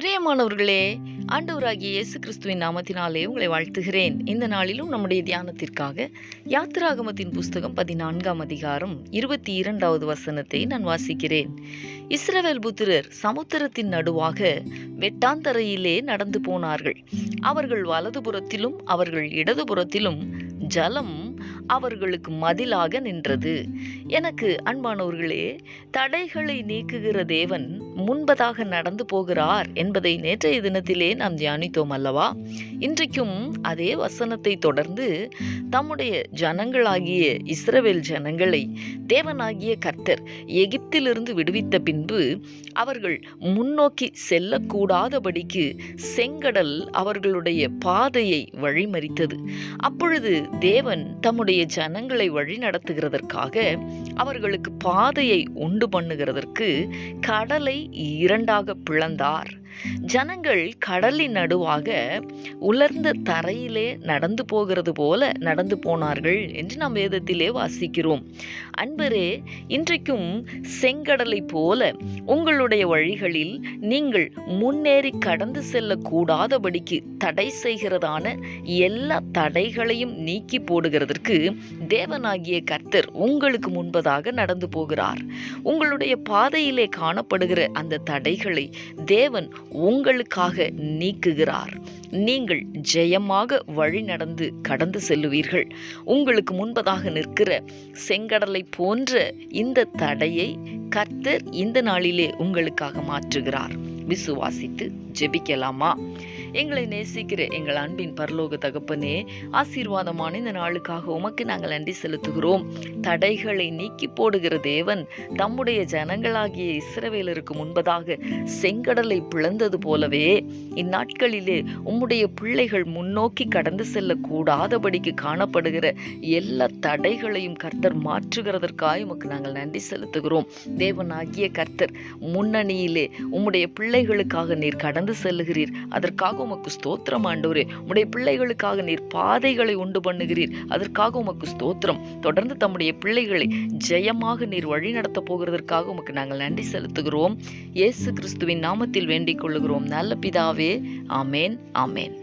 பிரியமானவர்களே, ஆண்டவராகிய இயேசு கிறிஸ்துவின் நாமத்தினாலே உங்களை வாழ்த்துகிறேன். இந்த நாளிலும் நம்முடைய தியானத்திற்காக யாத்திராகமத்தின் புஸ்தகம் 14ஆம் அதிகாரம் 22வது வசனத்தை நான் வாசிக்கிறேன். இஸ்ரவேல் புத்திரர் சமுத்திரத்தின் நடுவாக வெட்டாந்தரையிலே நடந்து போனார்கள். அவர்கள் வலதுபுறத்திலும் அவர்கள் இடதுபுறத்திலும் ஜலம் அவர்களுக்கு மதிலாக நின்றது. எனக்கு அன்பானவர்களே, தடைகளை நீக்குகிற தேவன் முன்பதாக நடந்து போகிறார் என்பதை நேற்றைய தினத்திலே நாம் தியானித்தோம் அல்லவா? இன்றைக்கும் அதே வசனத்தை தொடர்ந்து தம்முடைய ஜனங்களாகிய இஸ்ரவேல் ஜனங்களை தேவனாகிய கர்த்தர் எகிப்திலிருந்து விடுவித்த பின்பு அவர்கள் முன்னோக்கி செல்லக்கூடாதபடிக்கு செங்கடல் அவர்களுடைய பாதையை வழிமறித்தது. அப்பொழுது தேவன் தம்முடைய ஜனங்களை வழி நடத்துகிறதற்காக அவர்களுக்கு பாதையை உண்டு பண்ணுகிறதற்கு கடலை இரண்டாக பிளந்தார். ஜனங்கள் கடலின் நடுவாக உலர்ந்த தரையிலே நடந்து போகிறது போல நடந்து போனார்கள் என்று நாம் வேதத்திலே வாசிக்கிறோம். அன்பரே, இன்றைக்கும் செங்கடலை போல உங்களுடைய வழிகளில் நீங்கள் முன்னேறி கடந்து செல்லக்கூடாதபடிக்கு தடை செய்கிறதான எல்லா தடைகளையும் நீக்கி போடுகிறதற்கு தேவனாகிய கர்த்தர் உங்களுக்கு முன்பதாக நடந்து போகிறார். உங்களுடைய பாதையிலே காணப்படுகிற அந்த தடைகளை தேவன் உங்களுக்காக நீக்குகிறார். நீங்கள் ஜெயமாக வழி நடந்து கடந்து செல்லுவீர்கள். உங்களுக்கு முன்பதாக நிற்கிற செங்கடலை போன்ற இந்த தடையை கர்த்தர் இந்த நாளிலே உங்களுக்காக மாற்றுகிறார். விசுவாசித்து ஜெபிக்கலாமா? எங்களை நேசிக்கிற எங்கள் அன்பின் பரலோக தகப்பனே, ஆசீர்வாதமான இந்த நாளுக்காக உமக்கு நாங்கள் நன்றி செலுத்துகிறோம். தடைகளை நீக்கி போடுகிற தேவன் தம்முடைய ஜனங்களாகிய இஸ்ரவேலருக்கு முன்பதாக செங்கடலை பிளந்தது போலவே இந்நாட்களிலே உம்முடைய பிள்ளைகள் முன்னோக்கி கடந்து செல்லக்கூடாதபடிக்கு காணப்படுகிற எல்லா தடைகளையும் கர்த்தர் மாற்றுகிறதற்காக உமக்கு நாங்கள் நன்றி செலுத்துகிறோம். தேவனாகிய கர்த்தர் முன்னணியிலே உம்முடைய பிள்ளைகளுக்காக நீர் கடந்து செல்லுகிறீர். அதற்காக உமக்கு ஸ்தோத்திரம் ஆண்டவரே. உம்முடைய பிள்ளைகளுக்காக நீர் பாதைகளை உண்டு பண்ணுகிறீர். அதற்காக உமக்கு ஸ்தோத்திரம். தொடர்ந்து தம்முடைய பிள்ளைகளை ஜெயமாக நீர் வழி நடத்த போகிறதற்காக உமக்கு நாங்கள் நன்றி செலுத்துகிறோம். இயேசு கிறிஸ்துவின் நாமத்தில் வேண்டிக் கொள்ளுகிறோம் நல்ல பிதாவே. ஆமேன், ஆமேன்.